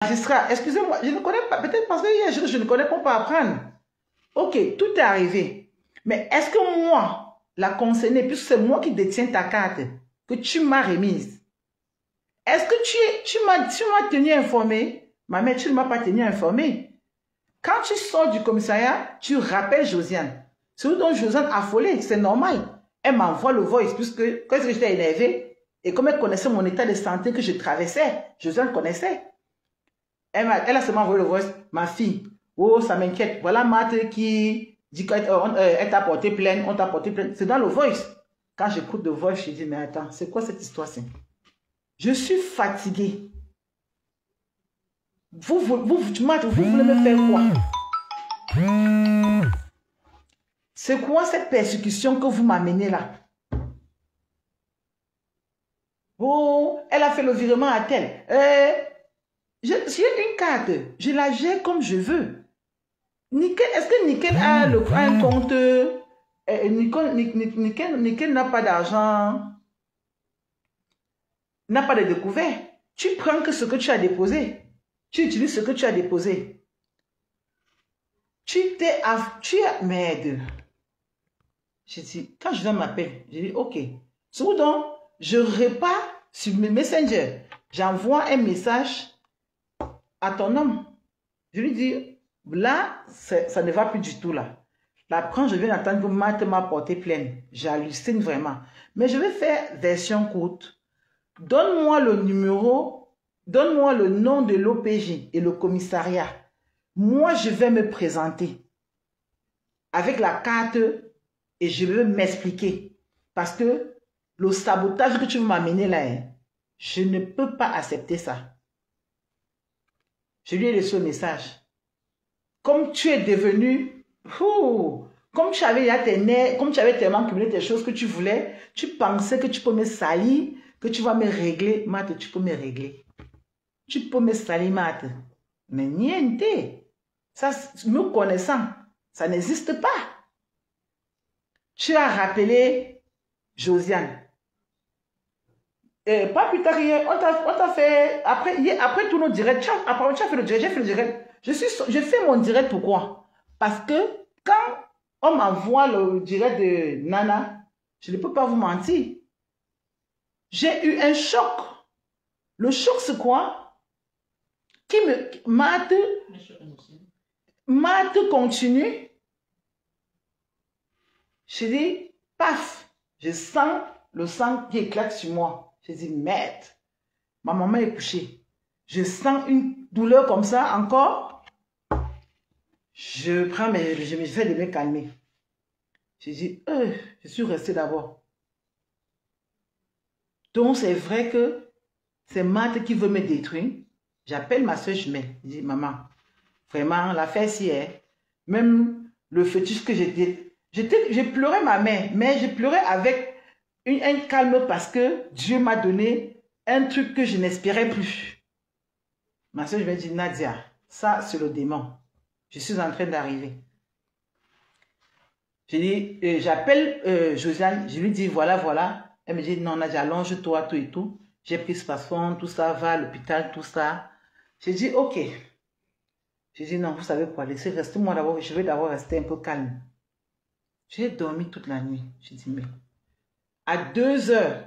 Magistrat, excusez-moi, je ne connais pas, peut-être parce que je ne connais pas apprendre. Ok, tout est arrivé. Mais est-ce que moi, la concernée, puisque c'est moi qui détiens ta carte, que tu m'as remise, est-ce que tu m'as tenu informé? Ma mère, tu ne m'as pas tenu informé. Quand tu sors du commissariat, tu rappelles Josiane. C'est dont Josiane affolée, c'est normal. Elle m'envoie le voice, puisque quand j'étais énervée, et comme elle connaissait mon état de santé que je traversais, Josiane connaissait. Elle a seulement envoyé le voice, ma fille. Oh, ça m'inquiète. Voilà Marthe qui dit qu'elle t'a porté plainte, on t'a porté plainte. C'est dans le voice. Quand j'écoute le voice, je dis, mais attends, c'est quoi cette histoire-ci? Je suis fatiguée. Vous voulez me faire quoi? C'est quoi cette persécution que vous m'amenez là? Oh, elle a fait le virement à tel. J'ai une carte, je la gère comme je veux. Est-ce que Nickel a un compte? Nickel n'a pas d'argent, n'a pas de découvert. Tu prends que ce que tu as déposé. Tu utilises ce que tu as déposé. Merde. J'ai dit, quand je m'appelle, j'ai dit, ok. Soudain, je repars sur mes Messenger. J'envoie un message à ton homme. Je lui dis, là, ça ne va plus du tout là. Là, quand je viens d'entendre que Marthe m'a porté plainte, j'hallucine vraiment. Mais je vais faire version courte. Donne-moi le numéro, donne-moi le nom de l'OPJ et le commissariat. Moi, je vais me présenter avec la carte et je vais m'expliquer. Parce que le sabotage que tu veux m'amener là, je ne peux pas accepter ça. Je lui ai laissé un message. Comme tu es devenu, comme tu avais tes nerfs, comme tu avais tellement cumulé tes choses que tu voulais, tu pensais que tu peux me salir, que tu vas me régler. Marthe, tu peux me régler. Tu peux me salir, Marthe. Mais niente. Ça, nous connaissant, ça n'existe pas. Tu as rappelé Josiane. Pas plus tard, on t'a fait, après tous nos directs, tu as fait le direct, j'ai fait le direct. Je fais mon direct pourquoi? Parce que quand on m'envoie le direct de Nana, je ne peux pas vous mentir. J'ai eu un choc. Le choc, c'est quoi? Marthe continue. Je dis, paf, je sens le sang qui éclate sur moi. Je dis, merde, ma maman est couchée. Je sens une douleur comme ça encore. Je me fais de me calmer. Je dis, je suis restée d'abord. Donc, c'est vrai que c'est Marthe qui veut me détruire. J'appelle ma soeur jumelle. Je dis, maman, vraiment, l'affaire ci est. Même le fœtus que j'ai pleuré ma mère, mais j'ai pleuré avec un calme parce que Dieu m'a donné un truc que je n'espérais plus. Ma soeur, je vais dire, Nadia, ça, c'est le démon. Je suis en train d'arriver. J'appelle Josiane, je lui dis, voilà. Elle me dit, non, Nadia, allonge-toi, tout et tout. J'ai pris ce passeport, tout ça, va à l'hôpital, tout ça. J'ai dit, ok. J'ai dit, non, vous savez quoi, laissez rester moi d'abord, je vais d'abord rester un peu calme. J'ai dormi toute la nuit. J'ai dit, mais à 2 heures,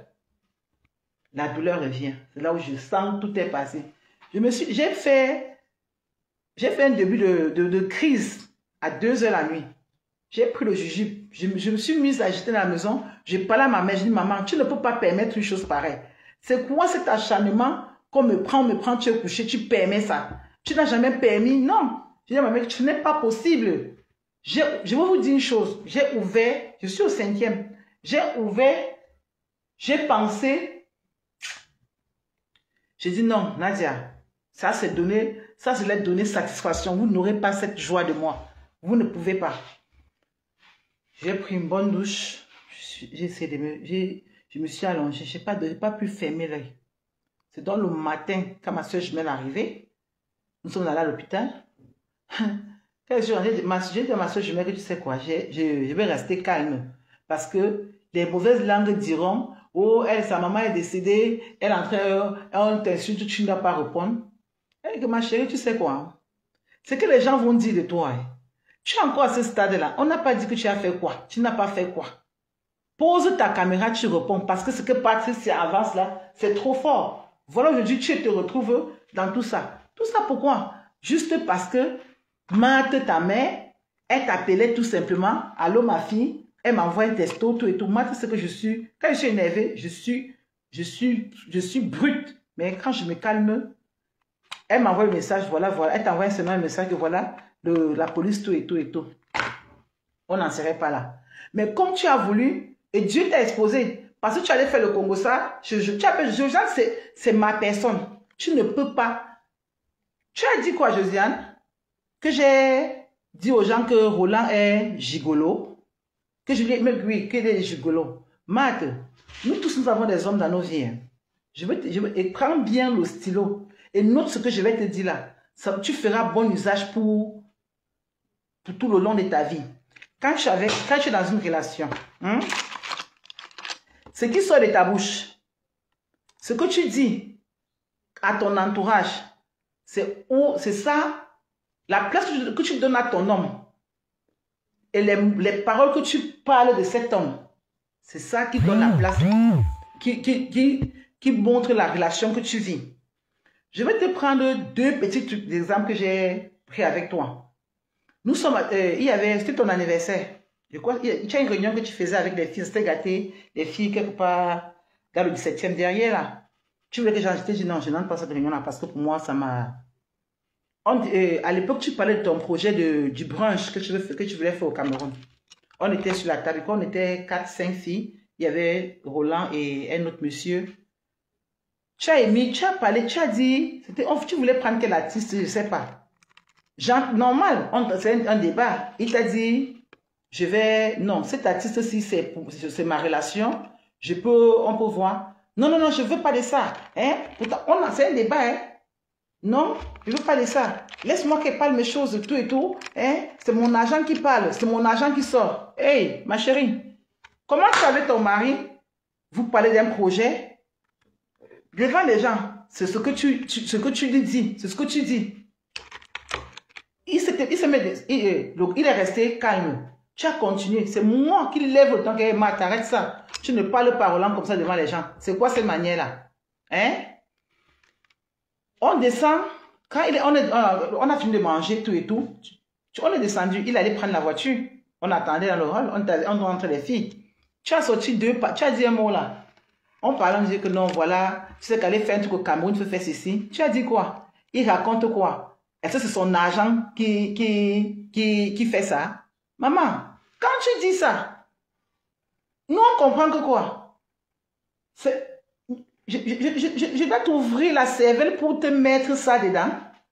la douleur revient. C'est là où je sens tout est passé. J'ai fait un début de crise à 2 heures la nuit. J'ai pris le jujube. Je me suis mise à agiter dans la maison. J'ai parlé à ma mère. Je dis, maman, tu ne peux pas permettre une chose pareille. C'est quoi cet acharnement qu'on me prend, tu es couché, tu permets ça. Tu n'as jamais permis. Non. Je dis à ma mère, ce n'est pas possible. Je vais vous dire une chose. J'ai ouvert, je suis au 5e. J'ai ouvert, j'ai pensé. J'ai dit non, Nadia, ça c'est leur donner satisfaction. Vous n'aurez pas cette joie de moi. Vous ne pouvez pas. J'ai pris une bonne douche. Je me suis allongée. Je n'ai pas pu fermer l'œil. C'est dans le matin, quand ma soeur jumelle est arrivée, nous sommes allés à l'hôpital. Quand j'ai dit à ma soeur jumelle que tu sais quoi, je vais rester calme. Parce que les mauvaises langues diront, oh, sa maman est décédée, elle est en train, on t'insulte, tu ne dois pas répondre. Elle dit que ma chérie, tu sais quoi? Hein? Ce que les gens vont dire de toi, hein? Tu es encore à ce stade-là. On n'a pas dit que tu as fait quoi. Tu n'as pas fait quoi. Pose ta caméra, tu réponds. Parce que ce que Patricia avance là, c'est trop fort. Voilà, aujourd'hui, tu te retrouves dans tout ça. Tout ça pourquoi? Juste parce que Marthe, ta mère, elle t'appelait tout simplement. Allô, ma fille. Elle m'envoie un texto, tout et tout. Marthe, c'est que je suis. Quand je suis énervée, je suis brute. Mais quand je me calme, elle m'envoie un message, voilà. Elle t'envoie seulement un message que voilà, la police, tout et tout et tout. On n'en serait pas là. Mais comme tu as voulu, et Dieu t'a exposé, parce que tu allais faire le Congo, ça, c'est ma personne. Tu ne peux pas. Tu as dit quoi, Josiane? Que j'ai dit aux gens que Roland est gigolo. Que je lui ai dit, oui, qu'il est gigolo. Marthe, nous tous, nous avons des hommes dans nos vies. Hein. Et prends bien le stylo. Et note ce que je vais te dire là. Ça, tu feras bon usage pour tout le long de ta vie. Quand tu es dans une relation, hein, ce qui sort de ta bouche, ce que tu dis à ton entourage, c'est ça, la place que tu donnes à ton homme et les paroles que tu parles de cet homme, c'est ça qui donne la place, qui montre la relation que tu vis. Je vais te prendre deux petits trucs d'exemple que j'ai pris avec toi. Nous sommes, c'était ton anniversaire. Je crois, tu as une réunion que tu faisais avec les filles, c'était gâté, les filles quelque part dans le 17e derrière là. Tu voulais que j'en dit non, je n'entre pas cette réunion là parce que pour moi ça m'a... à l'époque, tu parlais de ton projet du brunch que tu voulais faire au Cameroun. On était sur la table, on était 4-5 filles. Il y avait Roland et un autre monsieur. Tu as aimé, tu as parlé, tu as dit, tu voulais prendre quel artiste, je ne sais pas. Genre, normal, c'est un débat. Il t'a dit, non, cet artiste-ci, c'est ma relation, on peut voir. Non, je ne veux pas de ça. Hein? Pourtant, c'est un débat, hein? Non, je ne veux pas de ça. Laisse-moi qu'elle parle mes choses, tout et tout. Hein? C'est mon argent qui parle, c'est mon argent qui sort. Hey, ma chérie, comment tu avec ton mari, vous parlez d'un projet, devant les gens, c'est ce que tu lui dis, c'est ce que tu dis. Il est resté calme. Tu as continué. C'est moi qui lève le temps que t'arrête ça. Tu ne parles pas Roland comme ça devant les gens. C'est quoi cette manière-là? Hein? On descend. Quand on a fini de manger tout et tout, on est descendu. Il allait prendre la voiture. On attendait dans le hall. On rentre les filles. Tu as sorti tu as dit un mot là. On parlait, on disait que non, voilà. Tu sais qu'elle fait un truc au Cameroun, tu fais ceci. Tu as dit quoi? Il raconte quoi? Est-ce que c'est son agent qui fait ça? Maman, quand tu dis ça, nous on comprend que quoi? Je dois t'ouvrir la cervelle pour te mettre ça dedans,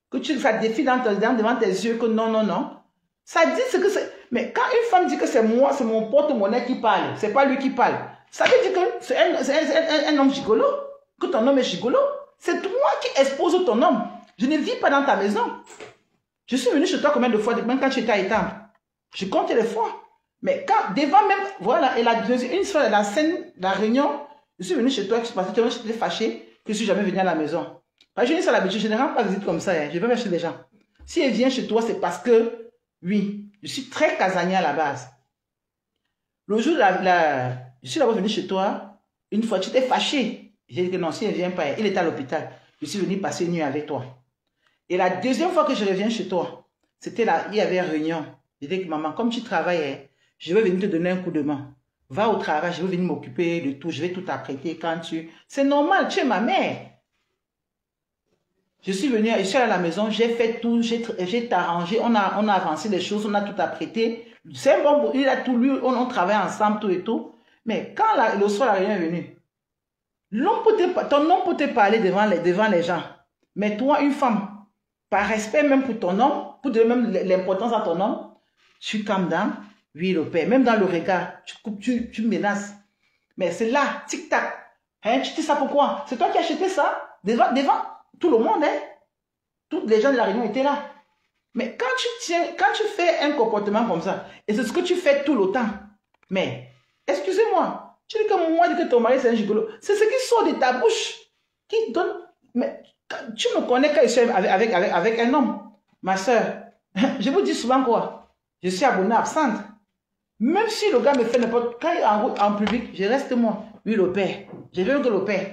que ça défile devant tes yeux, que non. Ça dit ce que c'est. Mais quand une femme dit que c'est moi, c'est mon porte-monnaie qui parle, c'est pas lui qui parle. Ça veut dire que c'est un homme gigolo, que ton homme est gigolo. C'est toi qui exposes ton homme. Je ne vis pas dans ta maison. Je suis venu chez toi combien de fois, même quand tu étais à Étang. Je compte les fois. Mais quand, devant même, voilà, et une fois, la scène, la réunion, je suis venu chez toi, parce que j'étais fâché que je suis jamais venu à la maison. Parce que je n'ai pas l'habitude, je ne rends pas visite comme ça, hein. Je vais même chez les gens. Si elle vient chez toi, c'est parce que, oui, je suis très casanier à la base. Le jour, je suis d'abord venu chez toi, une fois, tu étais fâché. J'ai dit que non, si elle ne vient pas, il est à l'hôpital. Je suis venu passer une nuit avec toi. Et la deuxième fois que je reviens chez toi, c'était là, il y avait une réunion. J'ai dit que maman, comme tu travailles, je vais venir te donner un coup de main. Va au travail, je vais venir m'occuper de tout, je vais tout apprêter quand tu... C'est normal, tu es ma mère. Je suis venue, je suis à la maison, j'ai fait tout, j'ai arrangé, on a avancé les choses, on a tout apprêté. C'est bon, il a tout lu, on travaille ensemble, tout et tout. Mais quand le soir, la réunion est venue, ton homme peut te parler devant les gens. Mais toi, une femme, par respect même pour ton homme, pour donner même l'importance à ton homme, tu calmes down, oui, le père. Même dans le regard, tu menaces. Mais c'est là, tic-tac. Hein, tu dis ça pourquoi? C'est toi qui as acheté ça devant tout le monde, hein? Tous les gens de la réunion étaient là. Mais quand tu fais un comportement comme ça, et c'est ce que tu fais tout le temps, mais, excusez-moi, tu dis que moi, dis que ton mari c'est un gigolo, c'est ce qui sort de ta bouche qui donne, mais Tu me connais quand je suis avec un homme. Ma soeur, je vous dis souvent quoi? Je suis abonnée absente. Même si le gars me fait n'importe quoi, quand il est en route, en public, je reste moi. Lui, le père. Je veux que le père.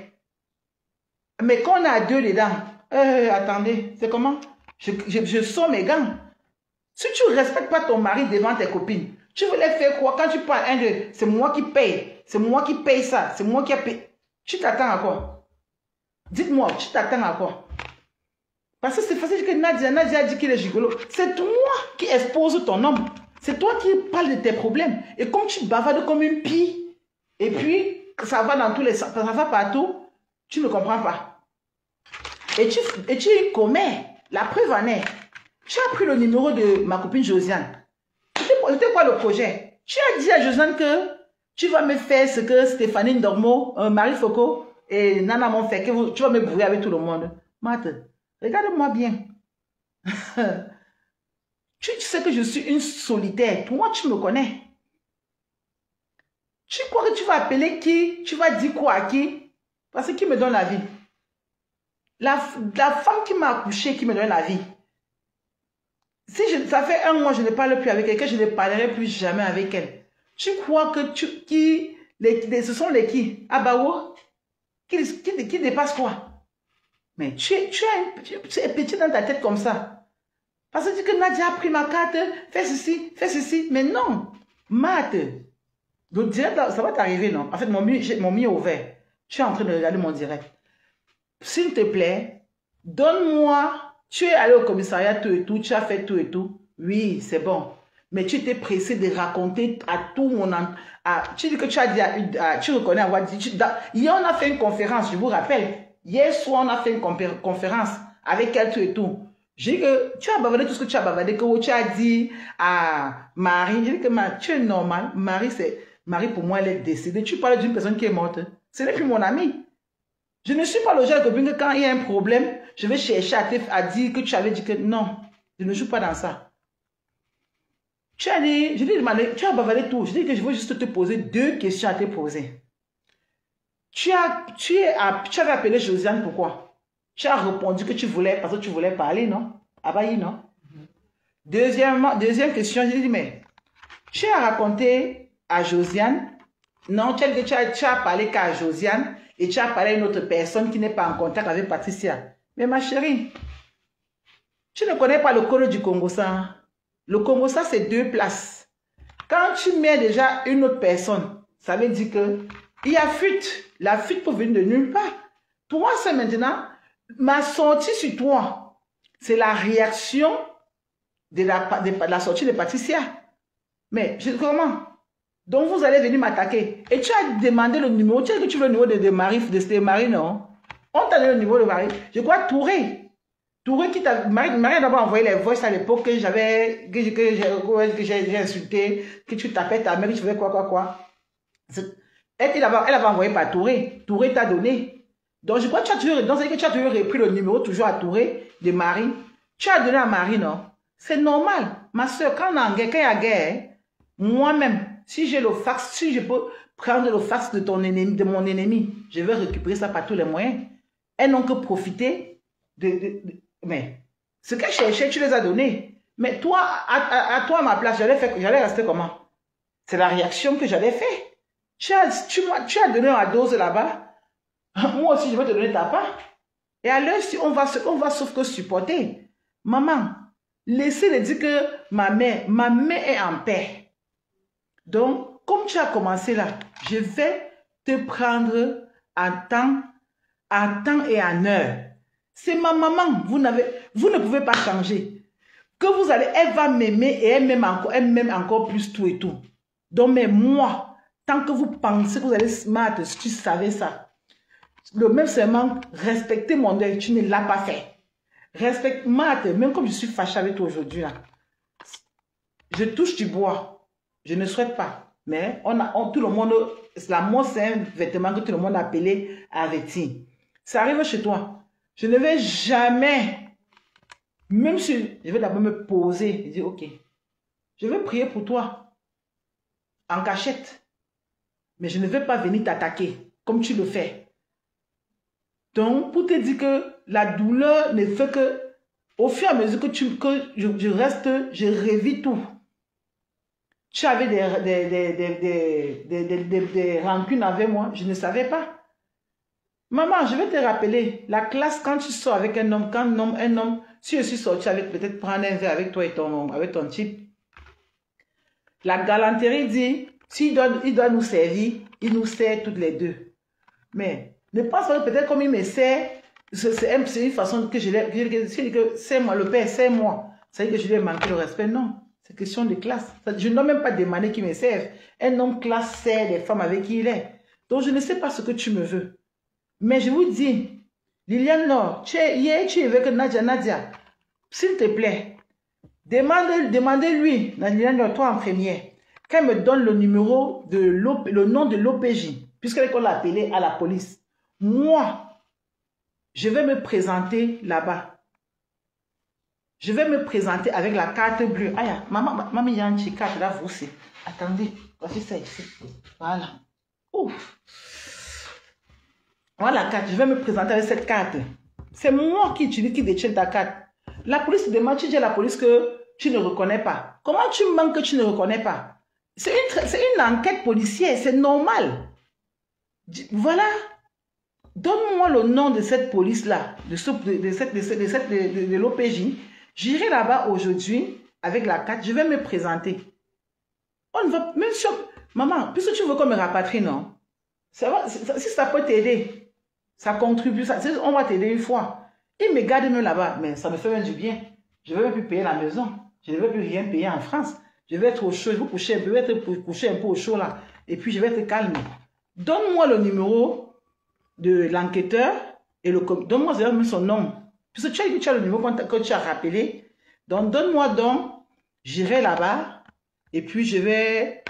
Mais quand on a deux dedans, attendez, c'est comment? Je sors mes gants. Si tu ne respectes pas ton mari devant tes copines, tu veux les faire quoi? Quand tu parles, c'est moi qui paye. C'est moi qui paye ça. C'est moi qui a payé. Tu t'attends à quoi? Dites-moi, tu t'attends à quoi? Parce que c'est facile que Nadia a dit qu'il est gigolo. C'est toi qui expose ton homme. C'est toi qui parles de tes problèmes. Et comme tu bavardes comme une pie, et puis ça va dans tous les sens, ça va partout, tu ne comprends pas. Et tu commets. La preuve en est. Tu as pris le numéro de ma copine Josiane. C'était quoi le projet? Tu as dit à Josiane que tu vas me faire ce que Stéphanie Ndormo, Marie Foucault et Nana m'ont fait, que tu vas me brouiller avec tout le monde. Marthe, regarde-moi bien. Tu sais que je suis une solitaire. Toi, tu me connais. Tu crois que tu vas appeler qui? Tu vas dire quoi à qui? Parce que qui me donne la vie? La femme qui m'a accouché, qui me donne la vie. Si ça fait 1 mois, je ne parle plus avec elle, que je ne parlerai plus jamais avec elle. Tu crois que ce sont les qui? Abawo? Qui dépasse quoi? Mais tu es petit dans ta tête comme ça. Parce que tu dis que Nadia a pris ma carte, fais ceci. Mais non, Matt, donc direct, ça va t'arriver, non? En fait, mon mieux est ouvert. Tu es en train de regarder mon direct. S'il te plaît, donne-moi. Tu es allé au commissariat, tout et tout, tu as fait tout et tout. Oui, c'est bon. Mais tu t'es pressé de raconter à tout mon... tu dis que tu as dit, tu reconnais avoir dit... Hier, on a fait une conférence, je vous rappelle. Hier soir, on a fait une conférence avec elle, tout et tout. J'ai dit que tu as bavardé tout ce que tu as bavardé, que tu as dit à Marie. J'ai dit que tu es normal. Marie, pour moi, elle est décédée. Tu parles d'une personne qui est morte. Ce n'est plus mon amie. Je ne suis pas le genre de copine que quand il y a un problème, je vais chercher à dire que tu avais dit que non. Je ne joue pas dans ça. Tu as bavardé tout. Je dis que je veux juste te poser 2 questions à te poser. Tu avais appelé Josiane pourquoi? Tu as répondu que tu voulais, parce que tu voulais parler, non? Abaye, non? Deuxième question, j'ai dit, mais tu as raconté à Josiane, non, tu as parlé qu'à Josiane, et tu as parlé à une autre personne qui n'est pas en contact avec Patricia. Mais ma chérie, tu ne connais pas le code du Congo, ça. Le Congo, ça, c'est 2 places. Quand tu mets déjà une autre personne, ça veut dire que il y a fuite. La fuite peut venir de nulle part. Toi, c'est maintenant, ma sortie sur toi, c'est la réaction de la sortie de Patricia. Mais, comment? Donc, vous allez venir m'attaquer. Et tu as demandé le numéro. Tu sais que tu veux le numéro de Marie, non? On t'a donné le numéro de Marie. Je crois Touré. Touré qui t'a... Marie a d'abord envoyé les voices à l'époque que j'ai insulté, que tu tapais ta mère, que tu faisais quoi. Elle avait envoyé par Touré. Touré t'a donné. Donc, je crois que tu as toujours repris le numéro toujours à Touré de Marie. Tu as donné à Marie, non? C'est normal. Ma soeur, quand il y a guerre, moi-même, si j'ai le fax, si je peux prendre le fax de mon ennemi, je vais récupérer ça par tous les moyens. Elles n'ont que profité mais ce que je cherchais, tu les as donnés. Mais toi, à toi, à ma place, j'allais rester comment? C'est la réaction que j'avais fait. Tu as donné la dose là-bas. Moi aussi, je vais te donner ta part. Et à l'heure, on va sauf que supporter. Maman, laissez le dire que ma mère est en paix. Donc, comme tu as commencé là, je vais te prendre en temps et en heure. C'est ma maman, vous ne pouvez pas changer. Elle va m'aimer et elle m'aime encore plus tout et tout. Donc, mais moi, tant que vous pensez que vous allez smart, si tu savais ça, le même seulement, respecter mon deuil, tu ne l'as pas fait. Respecte, Marthe, même comme je suis fâchée avec toi aujourd'hui, là, je touche du bois. Je ne souhaite pas. Mais tout le monde, la mort, c'est un vêtement que tout le monde a appelé à vêtir. Ça arrive chez toi. Je ne vais jamais, même si je vais d'abord me poser et dire, ok, je vais prier pour toi en cachette. Mais je ne vais pas venir t'attaquer comme tu le fais. Donc, pour te dire que la douleur ne fait que, au fur et à mesure que je reste, je revis tout. Tu avais des rancunes avec moi, je ne savais pas. Maman, je vais te rappeler, la classe, quand tu sors avec un homme, si je suis sorti avec, peut-être prendre un verre avec toi et avec ton type, la galanterie dit, s'il doit nous servir, il nous sert toutes les deux. Mais ne pense pas que peut-être comme il me sert, c'est une façon que je l'ai, c'est moi, le père, c'est moi. Ça veut dire que je lui ai manqué le respect, non. C'est question de classe. Je ne dois même pas demander qu'il me serve. Un homme classe sert les femmes avec qui il est. Donc je ne sais pas ce que tu me veux. Mais je vous dis, Liliane Nord, hier tu es avec Nadia, s'il te plaît, demandez-lui, Liliane Nord, toi en première, qu'elle me donne le numéro, le nom de l'OPJ, puisqu'elle l'a appelé à la police. Moi, je vais me présenter là-bas. Je vais me présenter avec la carte bleue. Aïe, maman, il y a une petite carte là, vous aussi. Attendez, voici ça ici. Voilà. Ouf. Voilà la carte, je vais me présenter avec cette carte. C'est moi qui détiens ta carte. La police te demande, tu dis à la police que tu ne reconnais pas. Comment tu manques que tu ne reconnais pas? C'est une enquête policière, c'est normal. Voilà. Donne-moi le nom de cette police-là, de l'OPJ. J'irai là-bas aujourd'hui avec la carte, je vais me présenter. On ne va même sur... Maman, puisque tu veux qu'on me rapatrie, non? Ça va, si ça peut t'aider. Ça contribue, on va t'aider une fois. Il me garde même là-bas, mais ça me fait même du bien. Je ne vais plus payer la maison. Je ne vais plus rien payer en France. Je vais être au chaud, je vais coucher un peu, coucher un peu au chaud là. Et puis je vais être calme. Donne-moi le numéro de l'enquêteur et donne-moi même son nom. Puisque tu as dit que tu as le numéro que tu as rappelé. Donc donne-moi donc, j'irai là-bas et puis je vais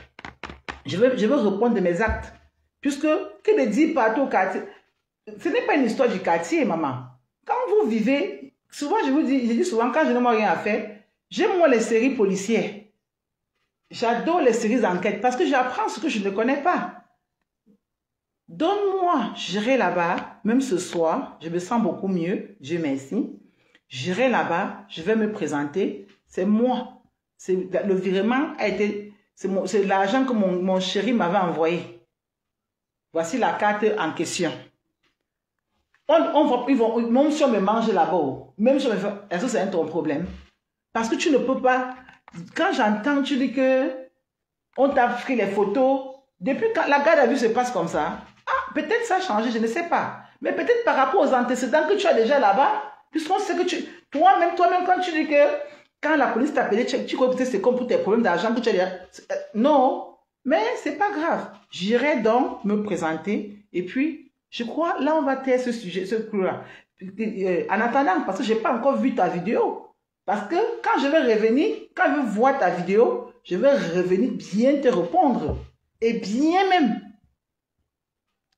répondre de mes actes. Puisque, que de dire partout au quartier, ce n'est pas une histoire du quartier, maman. Quand vous vivez, souvent je dis souvent, quand je n'ai rien à faire, j'aime moi les séries policières. J'adore les séries d'enquête parce que j'apprends ce que je ne connais pas. Donne-moi, j'irai là-bas, même ce soir, je me sens beaucoup mieux, Dieu merci. J'irai là-bas, je vais me présenter, c'est moi. Le virement a été, c'est l'argent que mon chéri m'avait envoyé. Voici la carte en question. Même si on me mange là-bas, même si on me fait, est-ce que c'est ton problème? Parce que tu ne peux pas, quand j'entends, tu dis que on t'a pris les photos, depuis quand la garde à vue se passe comme ça, ah, peut-être ça a changé, je ne sais pas. Mais peut-être par rapport aux antécédents que tu as déjà là-bas, puisqu'on sait que toi-même, quand tu dis que, quand la police t'a appelé, tu crois que c'est comme pour tes problèmes d'argent que tu as déjà, non, mais c'est pas grave. J'irai donc me présenter et puis, je crois, là, on va taire ce sujet, ce coup-là. En attendant, parce que je n'ai pas encore vu ta vidéo. Parce que quand je vais revenir, quand je vais voir ta vidéo, je vais revenir bien te répondre. Et bien même.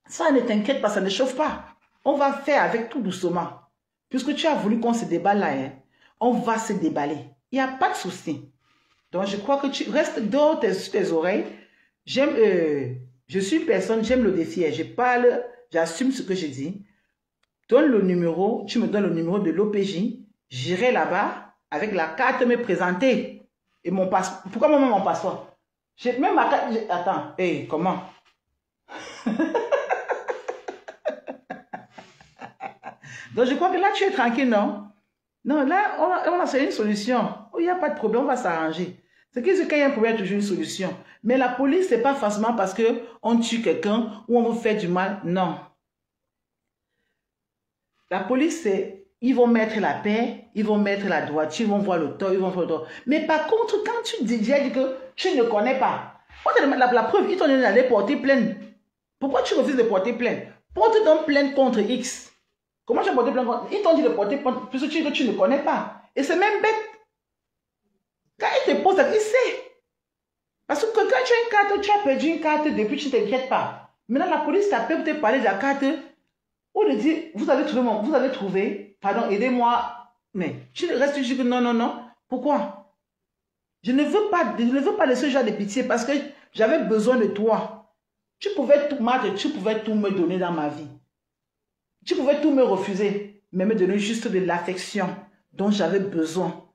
Ça ne t'inquiète pas, ça ne chauffe pas. On va faire avec tout doucement. Puisque tu as voulu qu'on se déballe là, hein, on va se déballer. Il n'y a pas de souci. Donc, je crois que tu restes dehors tes oreilles. Je suis une personne, j'aime le défi. Je parle, j'assume ce que je dis. Donne le numéro, tu me donnes le numéro de l'OPJ. J'irai là-bas avec la carte me présenter. Et mon passeport. Pourquoi moi mon passeport? J'ai même ma carte. Attends, hey, comment? Donc je crois que là tu es tranquille, non? Non, là on a c'est une solution. Il n'y a pas de problème, on va s'arranger. C'est que quand il y a un problème, il y a toujours une solution. Mais la police, ce n'est pas forcément parce qu'on tue quelqu'un ou on veut faire du mal. Non. La police, ils vont mettre la paix, ils vont mettre la droiture, ils vont voir le tort, ils vont voir le tort. Mais par contre, quand tu dis que tu ne connais pas, on te demande la preuve, ils t'ont donné d'aller porter plainte. Pourquoi tu refuses de porter plainte? Porte donc plainte contre X. Comment tu as porté plainte contre? Ils t'ont dit de porter plainte puisque tu ne connais pas. Et c'est même bête. Quand il te pose ça, il sait. Parce que quand tu as une carte, tu as perdu une carte depuis, tu ne t'inquiètes pas. Maintenant, la police t'appelle pour te parler de la carte. Ou de dire, vous avez trouvé, pardon, aidez-moi. Mais tu restes juste que non, non, non. Pourquoi? Je ne veux pas laisser ce genre de pitié parce que j'avais besoin de toi. Tu pouvais tout me donner dans ma vie. Tu pouvais tout me refuser. mais me donner juste de l'affection dont j'avais besoin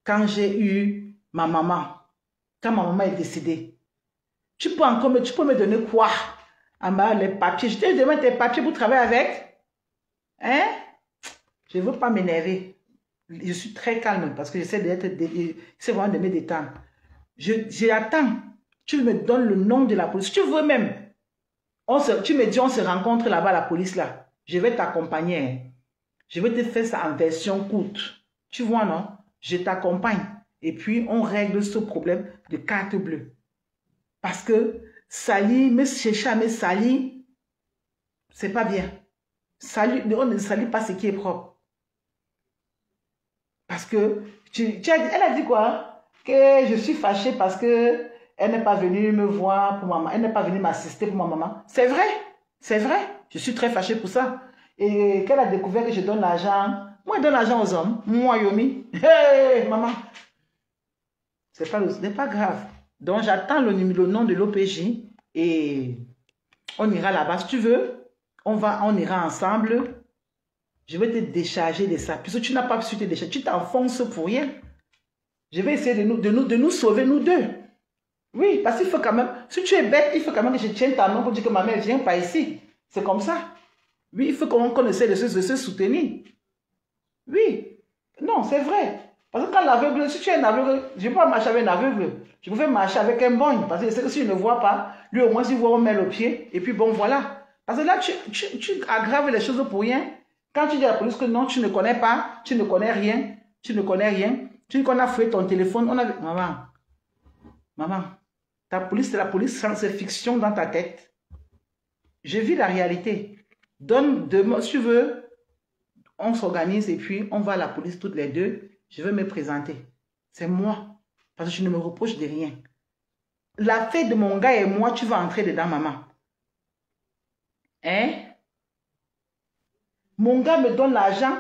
quand j'ai eu ma maman, quand ma maman est décédée. Tu peux me donner quoi? Les papiers. Je te demande tes papiers pour travailler avec. Hein? Je ne veux pas m'énerver. Je suis très calme parce que j'essaie vraiment de me détendre. J'attends. Tu me donnes le nom de la police. Tu veux même. Tu me dis, on se rencontre là-bas, la police là. Je vais t'accompagner. Hein. Je vais te faire ça en version courte. Tu vois, non? Je t'accompagne. Et puis, on règle ce problème de carte bleue. Parce que salir, me chercher à me salir, c'est pas bien. On ne salit pas ce qui est propre. Parce que, elle a dit quoi? Que je suis fâchée parce que elle n'est pas venue me voir pour maman. Elle n'est pas venue m'assister pour ma maman. C'est vrai. C'est vrai. Je suis très fâchée pour ça. Et qu'elle a découvert que je donne l'argent. Moi, je donne l'argent aux hommes. Moi, Yomi. Hey, maman. Ce n'est pas grave. Donc, j'attends le nom de l'OPJ et on ira là-bas. Si tu veux, on ira ensemble. Je vais te décharger de ça. Puisque tu n'as pas su te décharger. Tu t'enfonces pour rien. Je vais essayer de nous sauver, nous deux. Oui, parce qu'il faut quand même, si tu es bête, il faut quand même que je tienne ta main pour dire que ma mère ne vient pas ici. C'est comme ça. Oui, il faut qu'on essaie de se soutenir. Oui. Non, c'est vrai. Parce que quand l'aveugle, si tu es un aveugle, je ne peux pas marcher avec un aveugle. Je pouvais marcher avec un bon. Parce que si je ne vois pas, lui au moins s'il voit, on met le pied. Et puis bon, voilà. Parce que là, tu aggraves les choses pour rien. Quand tu dis à la police que non, tu ne connais pas, tu ne connais rien, tu ne connais rien, tu connais fouillé ton téléphone, Maman, ta police, c'est la police sans fiction dans ta tête. Je vis la réalité. Si tu veux, on s'organise et puis on va à la police toutes les deux. Je veux me présenter. C'est moi. Parce que je ne me reproche de rien. L'affaire de mon gars et moi, tu vas entrer dedans, maman. Hein? Mon gars me donne l'argent.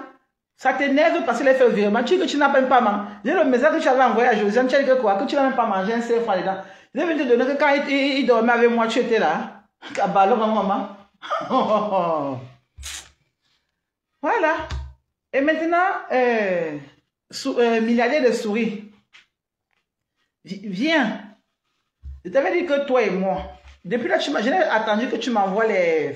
Ça t'énerve parce qu'il a fait le virement. Tu dis que tu n'as même pas mangé. J'ai le message que tu avais envoyé à Josiane. Tu as dit que quoi? Que tu n'as même pas mangé un seul franc dedans. Je vais te donner que quand il dormait avec moi, tu étais là. Alors, maman. Voilà. Et maintenant, milliardaire de souris. Viens. Je t'avais dit que toi et moi. Depuis là, j'ai attendu que tu m'envoies les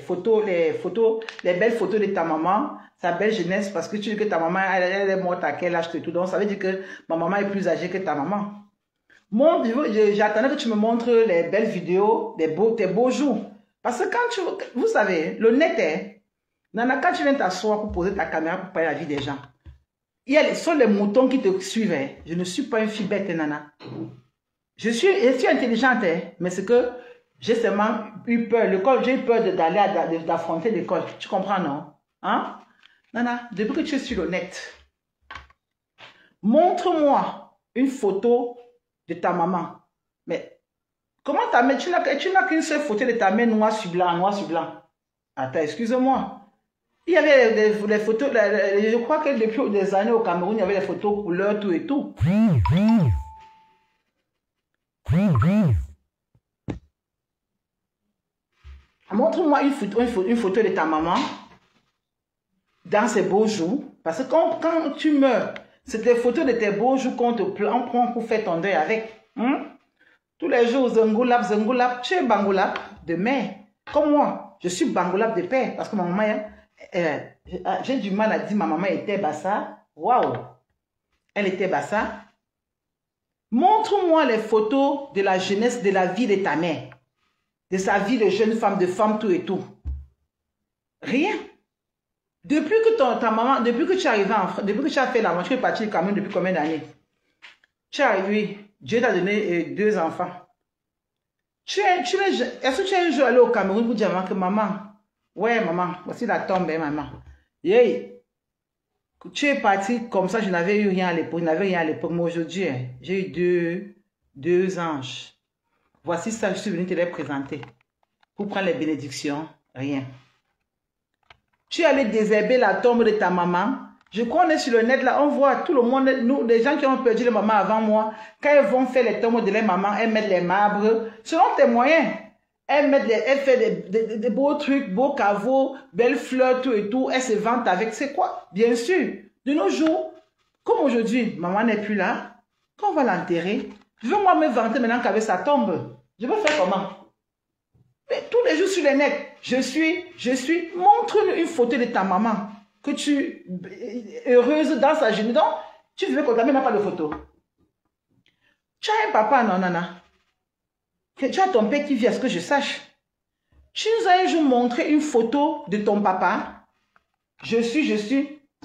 belles photos de ta maman, sa belle jeunesse, parce que tu dis que ta maman, elle est morte à quel âge et tout. Donc, ça veut dire que ma maman est plus âgée que ta maman. J'attendais que tu me montres les belles vidéos, tes beaux jours. Parce que vous savez, le net est, Nana, quand tu viens t'asseoir pour poser ta caméra pour parler la vie des gens, ce sont les moutons qui te suivent. Hein. Je ne suis pas une fille bête, Nana. Je suis intelligente, hein, mais c'est que j'ai seulement eu peur. J'ai eu peur d'affronter l'école. Tu comprends, non? Hein? Nana, depuis que tu es sur le net, montre-moi une photo de ta maman. Mais comment ta mère, tu n'as qu'une seule photo de ta mère noir sur blanc, noir sur blanc. Attends, excuse-moi. Il y avait des photos, je crois que depuis des années au Cameroun, il y avait des photos couleur, tout et tout. Montre-moi une photo de ta maman dans ses beaux jours. Parce que quand tu meurs, c'est des photos de tes beaux jours qu'on prend pour faire ton deuil avec. Tous les jours, Zangoulap, tu es Bangoulap de mère. Comme moi, je suis Bangoulap de père. Parce que ma maman, j'ai du mal à dire ma maman était Bassa. Waouh! Elle était Bassa. Montre-moi les photos de la jeunesse, de la vie de ta mère. De sa vie de jeune femme, de femme, tout et tout. Rien. Depuis que ta maman, depuis que tu es arrivé en France, depuis que tu as fait l'aventure, tu es parti quand même depuis combien d'années? Tu es arrivé, Dieu t'a donné 2 enfants. Est-ce que tu es un jour allé au Cameroun pour dire à maman que maman, ouais maman, voici la tombe, hein, maman. Yeah. Tu es parti comme ça, je n'avais eu rien à l'époque, mais aujourd'hui, hein, j'ai eu deux anges. Voici ça, je suis venue te les présenter. Pour prendre les bénédictions, rien. Tu es allé désherber la tombe de ta maman. Je crois qu'on est sur le net là, on voit tout le monde, nous, les gens qui ont perdu les mamans avant moi, quand ils vont faire les tombes de les mamans, elles mettent les marbres, selon tes moyens. Elle fait des beaux trucs, beaux caveaux, belles fleurs, tout et tout. Elle se vante avec. C'est quoi? Bien sûr. De nos jours, comme aujourd'hui, maman n'est plus là. Quand on va l'enterrer, je veux moi me vanter maintenant qu'avec sa tombe. Je veux faire comment? Mais tous les jours sur les nets, je suis. Montre-nous une photo de ta maman. Que tu es heureuse dans sa journée. Donc, tu veux qu'on t'amène pas de photo. Tu as un papa, non, nana. Tu as ton père qui vit, à ce que je sache. Tu nous as un jour montré une photo de ton papa. Je suis.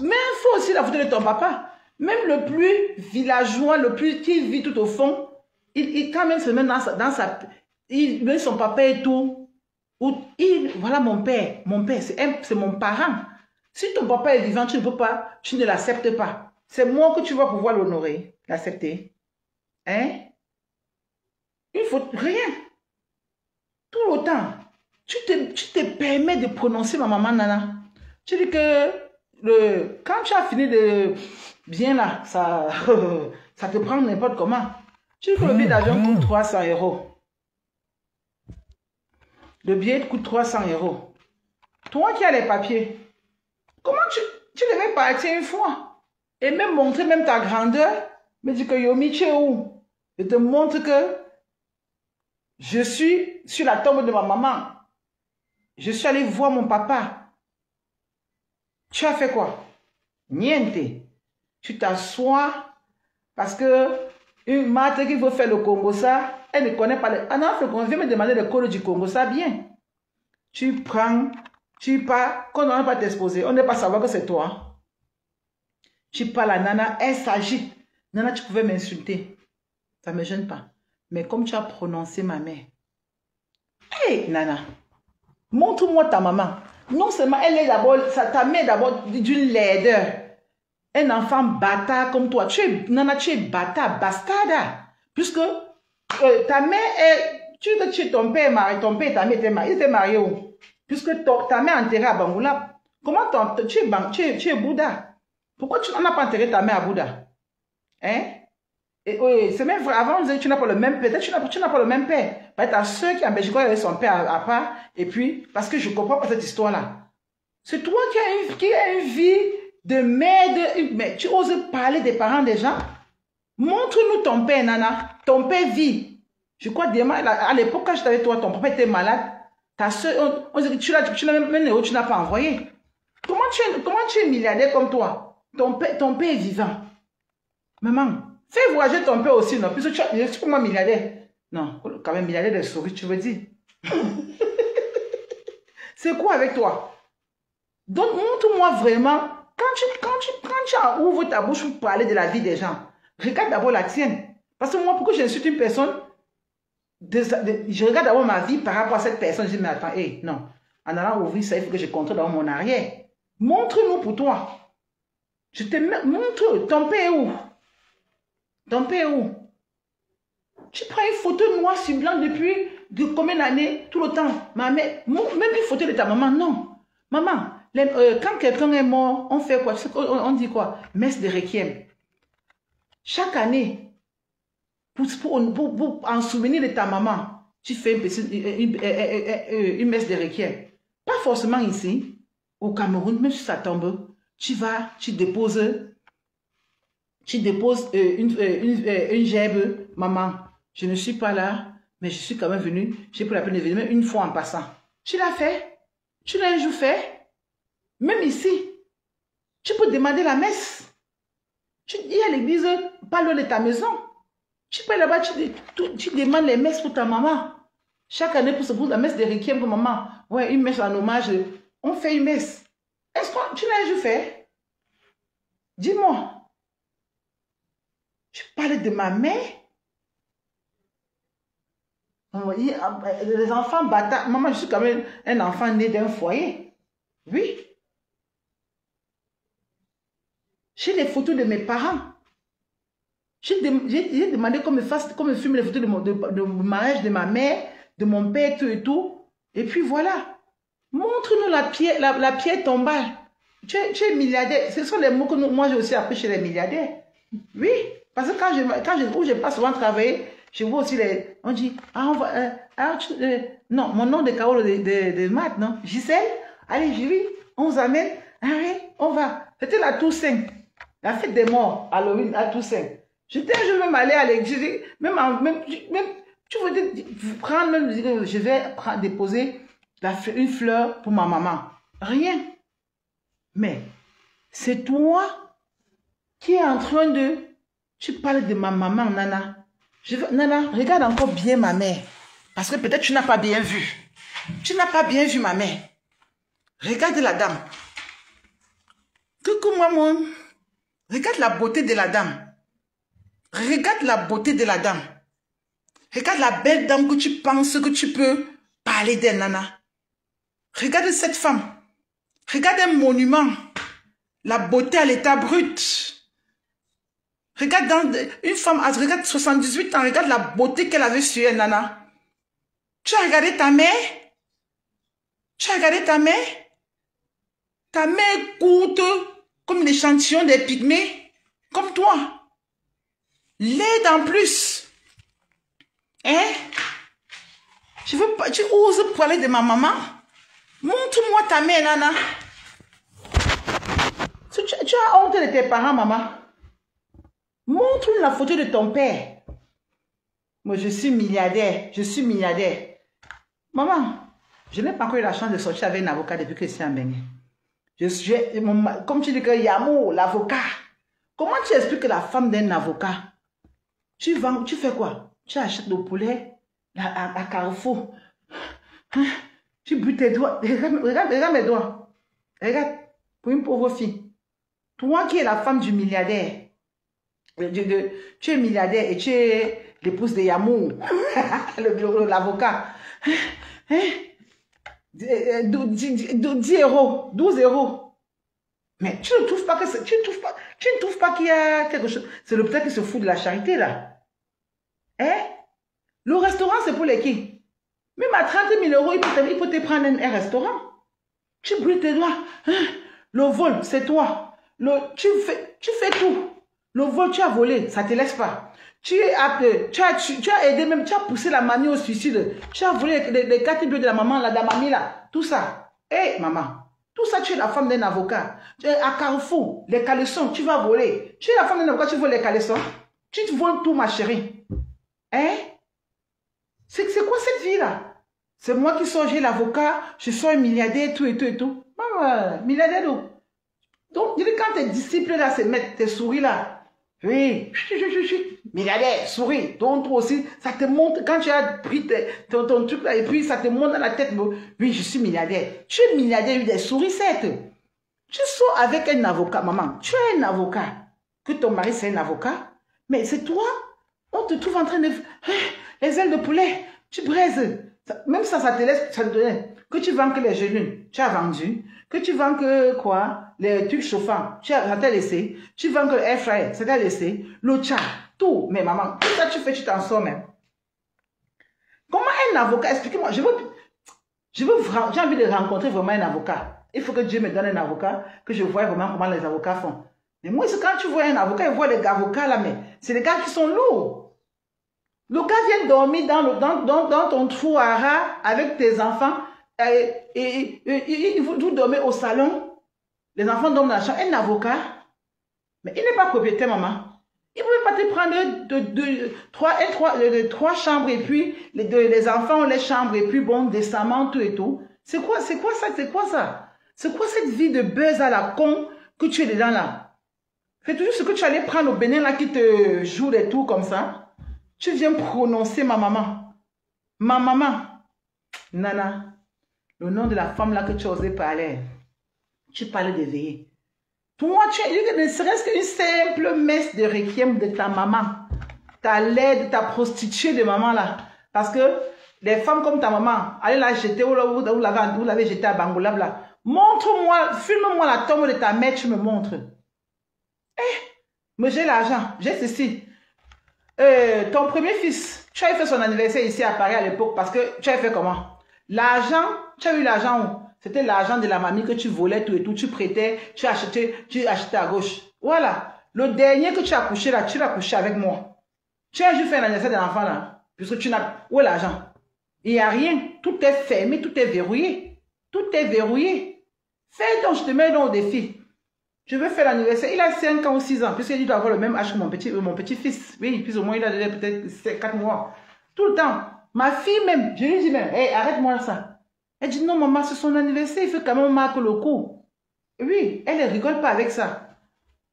Mais il faut aussi la photo de ton papa. Même le plus villageois, le plus qui vit tout au fond, il quand même se met dans sa il met son papa et tout. Voilà mon père, c'est mon parent. Si ton papa est vivant, tu ne peux pas, tu ne l'acceptes pas. C'est moi que tu vas pouvoir l'honorer, l'accepter. Hein? Il faut rien. Tout le temps. Tu te permets de prononcer ma maman Nana. Tu dis que quand tu as fini de bien là, ça te prend n'importe comment. Tu dis que le billet d'avion coûte 300 €. Le billet coûte 300 €. Toi qui as les papiers, comment tu devais partir une fois et même montrer même ta grandeur, me dire que Yomi, tu es où? Je te montre que je suis sur la tombe de ma maman. Je suis allé voir mon papa. Tu as fait quoi? Niente. Tu t'assois parce que une mate qui veut faire le Congo ça, elle ne connaît pas les... Ah non, on vient me demander le code du Congo ça bien. Tu prends, tu pars, quand on ne va pas t'exposer, on ne va pas savoir que c'est toi. Tu parles à Nana, elle s'agite. Nana, tu pouvais m'insulter. Ça ne me gêne pas. Mais comme tu as prononcé ma mère. Hé, hey, Nana, montre-moi ta maman. Non seulement elle est d'abord, ta mère est d'abord d'une laideur. Un enfant bâtard comme toi. Nana, tu es bâtard, bastarda. Puisque ta mère est... Tu es ton père marié, ton père et ta mère étaient mariés. Ils étaient mariés où? Puisque ta mère est enterrée à Bangoula. Comment tu es Bouddha? Pourquoi tu n'as pas enterré ta mère à Bouddha? Hein? Et oui, c'est même vrai. Avant, on disait que tu n'as pas le même père. Tu n'as pas le même père. Ta soeur qui est en Belgique, elle avait son père à part. Et puis, parce que je ne comprends pas cette histoire-là. C'est toi qui as une vie de merde. Mais tu oses parler des parents des gens? Montre-nous ton père, Nana. Ton père vit. Je crois, à l'époque, quand j'étais avec toi, ton papa était malade. Ta soeur, on dit que tu n'as pas envoyé. Comment tu es milliardaire comme toi? Ton père est vivant. Maman, fais voyager ton père aussi, non? Puisque tu es pour moi milliardaire. Non, quand même milliardaire de souris, tu veux dire. C'est quoi avec toi? Donc, montre-moi vraiment, quand tu ouvres ta bouche pour parler de la vie des gens, regarde d'abord la tienne. Parce que moi, pourquoi j'insulte une personne? Je regarde d'abord ma vie par rapport à cette personne. Je dis, mais attends, hey, non. En allant ouvrir ça, il faut que je contrôle dans mon arrière. Montre-nous pour toi. Je te montre, ton père est où? Ton père est où? Tu prends une photo noir sur blanc depuis combien d'années, tout le temps. Même une photo de ta maman, non. Maman, quand quelqu'un est mort, on fait quoi? On dit quoi? Messe de requiem. Chaque année, pour en souvenir de ta maman, tu fais une messe de requiem. Pas forcément ici, au Cameroun, même si ça tombe, tu déposes une gerbe. Maman, je ne suis pas là, mais je suis quand même venue. J'ai pris la peine de venir, même une fois en passant. Tu l'as fait? Tu l'as un jour fait? Même ici, tu peux demander la messe. Tu dis à l'église, pas loin de ta maison. Tu peux là-bas, tu demandes les messes pour ta maman. Chaque année, pour la messe de requiem pour maman. Ouais, une messe en hommage. On fait une messe. Est-ce que tu l'as un jour fait? Dis-moi. Tu parles de ma mère? Les enfants bâtards. Maman, je suis quand même un enfant né d'un foyer. Oui. J'ai les photos de mes parents. J'ai demandé qu'on me filme les photos de mariage de ma mère, de mon père, tout et tout. Et puis voilà. Montre-nous la pierre tombale. Tu es milliardaire. Ce sont les mots que moi j'ai aussi appris chez les milliardaires. Oui. Parce que quand je passe souvent travailler, Je vois aussi les... On dit, ah, on va... non, mon nom de Kaolo de maths, non? Gisèle, allez, Julie, on vous amène. Ah oui, on va. C'était la Toussaint. La fête des morts, Halloween, à Toussaint. J'étais un jour même allé à l'église, même, tu veux prendre, je vais déposer une fleur pour ma maman. Rien. Mais c'est toi qui es en train de... Tu parles de ma maman, Nana. Nana, regarde encore bien ma mère. Parce que peut-être tu n'as pas bien vu. Tu n'as pas bien vu ma mère. Regarde la dame. Moi, regarde la beauté de la dame. Regarde la beauté de la dame. Regarde la belle dame que tu penses que tu peux parler d'elle, Nana. Regarde cette femme. Regarde un monument. La beauté à l'état brut. Regarde une femme, regarde 78 ans, regarde la beauté qu'elle avait sur elle, Nana. Tu as regardé ta mère? Tu as regardé ta mère? Ta mère est courte comme l'échantillon des pygmées, comme toi. Laide en plus. Hein? Tu oses parler de ma maman? Montre-moi ta mère, Nana. Tu as honte de tes parents, maman. Montre-nous la photo de ton père. Moi, je suis milliardaire. Je suis milliardaire. Maman, je n'ai pas encore eu la chance de sortir avec un avocat depuis que je suis en Bénin. Comme tu dis que Yamo, l'avocat. Comment tu expliques que la femme d'un avocat, tu fais quoi? Tu achètes le poulet à Carrefour. Hein? Tu butes tes doigts. Regarde mes doigts. Regarde, pour une pauvre fille. Toi qui es la femme du milliardaire. Tu es milliardaire et tu es l'épouse de Yamou, l'avocat. 10 euros, 12 euros. Mais tu ne trouves pas que tu ne trouves pas qu'il y a quelque chose. C'est le peut-être qui se fout de la charité là. Hein? Le restaurant c'est pour les qui? Même à 30 000 euros, il peut te prendre un restaurant. Tu brûles tes doigts. Hein? Le vol, c'est toi. Tu fais tout. Le vol, tu as volé, ça ne te laisse pas. Tu as aidé même, tu as poussé la mamie au suicide. Tu as volé les 4 billets de la maman, la mamie là. Tout ça. Hé, maman. Tout ça, tu es la femme d'un avocat. Tu es à Carrefour, les caleçons, tu vas voler. Tu es la femme d'un avocat, tu voles les caleçons. Tu te voles tout, ma chérie. Hein? C'est quoi cette vie là? C'est moi qui sors, j'ai l'avocat, je suis un milliardaire, tout et tout et tout. Maman, milliardaire d'où? Donc, quand tes disciples là se mettent, tes souris là, oui, milliardaire, souris, donc toi aussi, ça te monte, quand tu as pris ton truc là, et puis ça te monte dans la tête, oui, je suis milliardaire. Tu es milliardaire, des souris, certes. Tu sors avec un avocat, maman, tu es un avocat, que ton mari c'est un avocat, mais c'est toi, on te trouve en train de... Les ailes de poulet, tu braises. Même ça te laisse, ça te donne. Que tu vends que les genoux, tu as vendu. Que tu vends que quoi? Les trucs chauffants, ça t'a laissé. Tu vends que le air fryer, ça t'a laissé. Le chat, tout. Mais maman, tout ça tu fais, tu t'en sors même. Comment un avocat, expliquez-moi, j'ai envie de rencontrer vraiment un avocat. Il faut que Dieu me donne un avocat, que je voie vraiment comment les avocats font. Mais moi, c'est quand tu vois un avocat, il voit les avocats là, mais c'est les gars qui sont lourds. Le gars vient dormir dans ton trou à rat avec tes enfants et vous dormez au salon. Les enfants dorment dans la chambre. Un avocat, mais il n'est pas propriétaire, maman. Il ne pouvait pas te prendre trois chambres et puis les enfants ont les chambres et puis bon, décemment, tout et tout. C'est quoi ça? C'est quoi ça? C'est quoi cette vie de buzz à la con que tu es dedans là? C'est toujours ce que tu allais prendre au Bénin là qui te joue des tours comme ça. Tu viens prononcer ma maman. Ma maman. Nana. Le nom de la femme là que tu osais parler. Tu parlais d'éveiller. Toi, ne serait-ce qu'une simple messe de requiem de ta maman. Ta laide, ta prostituée de maman là. Parce que les femmes comme ta maman, allez la jeter où vous l'avez jeté à Bangolab là. Montre-moi, filme-moi la tombe de ta mère, tu me montres. Mais j'ai l'argent, j'ai ceci. Ton premier fils, tu avais fait son anniversaire ici à Paris à l'époque parce que tu avais fait comment? L'argent, tu as eu l'argent où? C'était l'argent de la mamie que tu volais tout et tout, tu prêtais, tu achetais à gauche. Voilà. Le dernier que tu as couché là, tu l'as couché avec moi. Tu as juste fait l'anniversaire de l'enfant là, puisque tu n'as... Où est l'argent? Il n'y a rien. Tout est fermé, tout est verrouillé. Tout est verrouillé. Fais donc, je te mets donc au défi. Je veux faire l'anniversaire. Il a 5 ans ou 6 ans, puisqu'il doit avoir le même âge que mon petit-fils. Oui, plus ou moins, il a peut-être 4 mois. Tout le temps. Ma fille même, je lui dis même, hey, arrête-moi ça. Elle dit, non, maman, c'est son anniversaire, il faut quand même marquer le coup. Oui, elle ne rigole pas avec ça.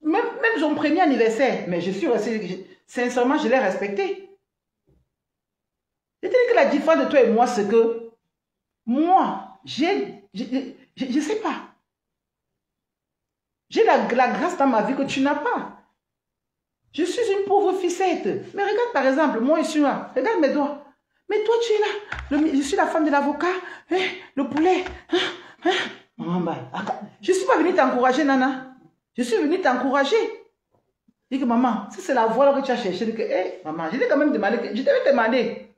Même son premier anniversaire, mais je suis restée, sincèrement, je l'ai respecté. C'est-à-dire que la différence de toi et moi, c'est que moi, je ne sais pas. J'ai la grâce dans ma vie que tu n'as pas. Je suis une pauvre ficette. Mais regarde par exemple, moi ici là, regarde mes doigts. Mais toi tu es là. Je suis la femme de l'avocat. Hein, le poulet. Maman, je ne suis pas venue t'encourager, Nana. Je suis venue t'encourager. Je dis que maman, si c'est la voie que tu as cherché, je dis que, hey, maman, je t'ai quand même demandé, je t'avais demandé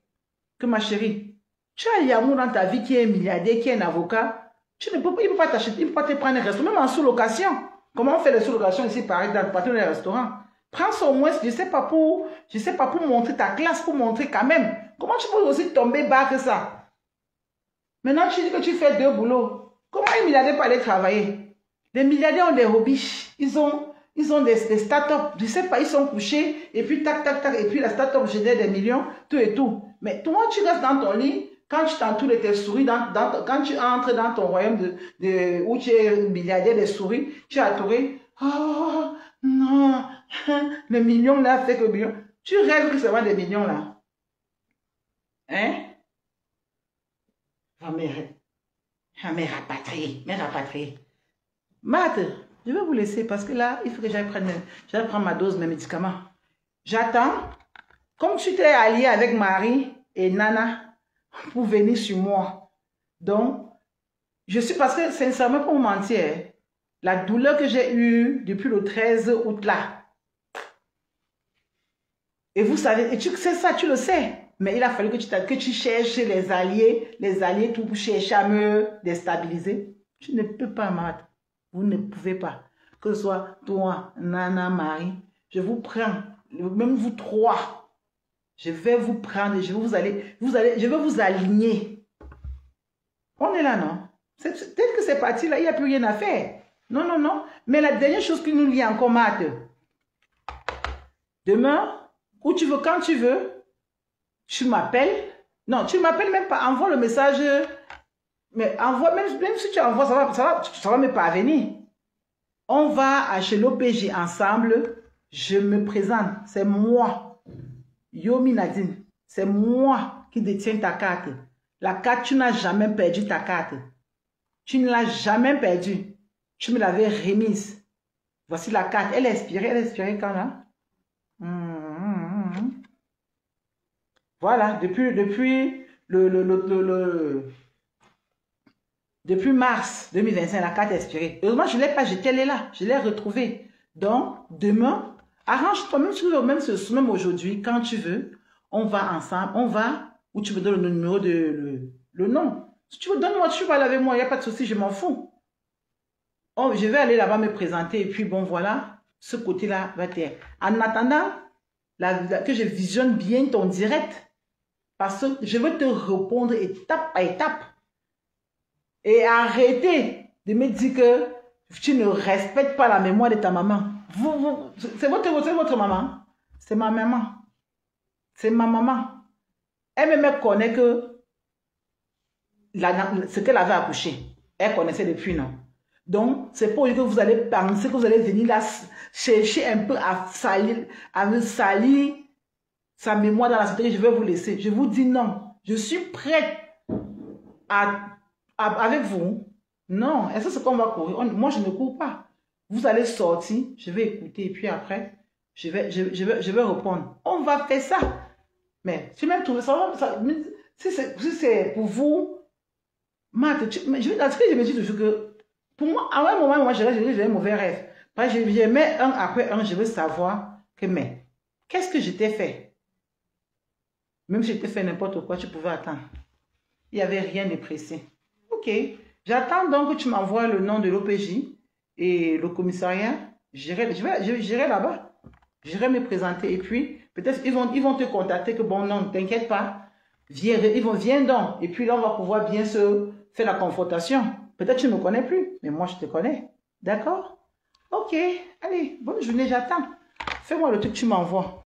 que ma chérie, tu as Yamou dans ta vie qui est milliardaire, qui est un avocat. Tu ne peux pas, il ne peut pas t'acheter, il ne peut pas te prendre un restaurant, même en sous-location. Comment on fait les sous-locations ici, pareil, dans le patron des restaurants? Prends ça au moins, je ne sais pas pour montrer ta classe, pour montrer quand même. Comment tu peux aussi tomber bas que ça? Maintenant, tu dis que tu fais 2 boulots. Comment un milliardaire peut aller travailler? Les milliardaires ont des hobbies. Ils ont des start-up. Je ne sais pas, ils sont couchés, et puis tac, tac, tac, et puis la start-up génère des millions, tout et tout. Mais toi, tu restes dans ton lit, quand tu t'entoures de tes souris, quand tu entres dans ton royaume où tu es milliardaire des souris, tu es entouré. Oh, non, le million là fait que million. Tu rêves que c'est vraiment des millions là. Hein? Mais rapatrier. Matt, je vais vous laisser parce que là, il faut que j'aille prendre ma dose de mes médicaments. J'attends. Comme tu t'es allié avec Marie et Nana pour venir sur moi. Donc, je suis, parce que sincèrement, pour vous mentir, la douleur que j'ai eue depuis le 13 août là, et vous savez, et tu sais ça, tu le sais, mais il a fallu que tu cherches les alliés tout pour chercher à me déstabiliser. Tu ne peux pas, Matt. Vous ne pouvez pas. Que ce soit toi, Nana, Marie, je vous prends, même vous trois. Je vais vous prendre, je vais vous aligner. On est là, non? Peut-être que c'est parti là, il n'y a plus rien à faire. Non, non, non. Mais la dernière chose qui nous lie encore, Matt. Demain, où tu veux, quand tu veux, tu m'appelles. Non, tu m'appelles même pas. Envoie le message. Mais envoie, même si tu envoies, ça va me parvenir. On va chez l'OPJ ensemble. Je me présente. C'est moi. Yomi Nadine, c'est moi qui détiens ta carte. La carte, tu n'as jamais perdu ta carte. Tu ne l'as jamais perdue. Tu me l'avais remise. Voici la carte. Elle est expirée. Elle est expirée quand là? Voilà, depuis mars 2025, la carte est expirée. Heureusement, je ne l'ai pas jetée, elle est là. Je l'ai retrouvée. Donc, demain, arrange-toi, même aujourd'hui, quand tu veux, on va ensemble, où tu me donnes le numéro le nom. Si tu veux, donne-moi, tu vas avec moi, il n'y a pas de souci, je m'en fous. Oh, je vais aller là-bas me présenter, et puis bon, voilà, ce côté-là va être. En attendant, que je visionne bien ton direct, parce que je veux te répondre étape par étape. Et arrêtez de me dire que tu ne respectes pas la mémoire de ta maman. C'est votre maman. C'est ma maman. C'est ma maman. Elle me connaît que ce qu'elle avait accouché. Elle connaissait depuis, non? Donc, c'est pour que vous allez penser que vous allez venir là chercher un peu à me salir sa mémoire dans la société. Je vais vous laisser. Je vous dis non. Je suis prête avec vous. Non. Est-ce que c'est qu'on va courir? Moi, je ne cours pas. Vous allez sortir. Je vais écouter. Et puis après, je vais répondre. On va faire ça. Mais si même trouvé ça, si c'est pour vous, Matt, je me dis toujours que pour moi, à un moment, j'ai un mauvais rêve. Parce que je mets un après un, je veux savoir que, mais, qu'est-ce que je t'ai fait? Même si je t'ai fait n'importe quoi, tu pouvais attendre. Il n'y avait rien de pressé. Ok. J'attends donc que tu m'envoies le nom de l'OPJ et le commissariat. J'irai là-bas. J'irai me présenter et puis peut-être ils vont te contacter que bon, non, t'inquiète pas. Viens donc. Et puis là, on va pouvoir bien se faire la confrontation. Peut-être tu ne me connais plus, mais moi, je te connais. D'accord? Ok. Allez, bonne journée, j'attends. Fais-moi le truc que tu m'envoies.